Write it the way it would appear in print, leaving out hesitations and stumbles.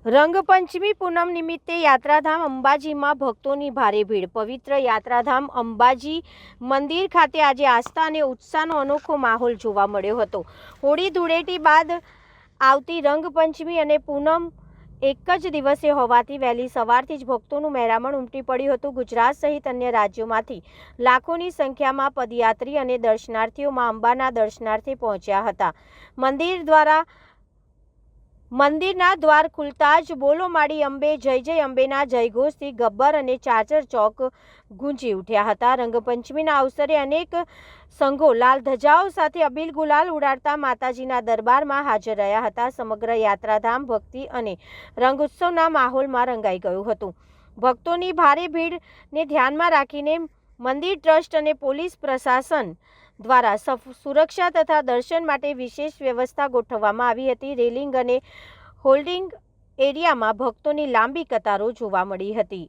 રંગપંચમી પૂનમ નિમિત્તે યાત્રાધામ અંબાજીમાં ભક્તોની ભારે ભીડ। પવિત્ર યાત્રાધામ અંબાજી મંદિર ખાતે આજે આસ્થા અને ઉત્સાહનો અનોખો માહોલ જોવા મળ્યો હતો। હોળી ધૂળેટી બાદ આવતી રંગપંચમી અને પૂનમ એક જ દિવસે હોવાથી વહેલી સવારથી જ ભક્તોનું મહેરામણ ઉમટી પડ્યું હતું। ગુજરાત સહિત અન્ય રાજ્યોમાંથી લાખોની સંખ્યામાં પદયાત્રી અને દર્શનાર્થીઓ માં અંબાના દર્શનાર્થે પહોંચ્યા હતા। મંદિરના દ્વાર ખુલતા જ બોલો માડી અંબે જય જય અંબેના જયઘોષથી ગબ્બર અને ચાચર ચોક ગુંજી ઉઠ્યા હતા। રંગપંચમીના અવસરે અનેક સંઘો લાલ ધજાઓ સાથે અબીલ ગુલાલ ઉડાડતા માતાજીના દરબારમાં હાજર રહ્યા હતા। સમગ્ર યાત્રાધામ ભક્તિ અને રંગોત્સવના માહોલમાં રંગાઈ ગયું હતું। ભક્તોની ભારે ભીડને ધ્યાનમાં રાખીને મંદિર ટ્રસ્ટ અને પોલીસ પ્રશાસન દ્વારા સુરક્ષા તથા દર્શન માટે વિશેષ વ્યવસ્થા ગોઠવવામાં આવી હતી। રેલિંગ અને હોલ્ડિંગ એરિયામાં ભક્તોની લાંબી કતારો જોવા મળી હતી।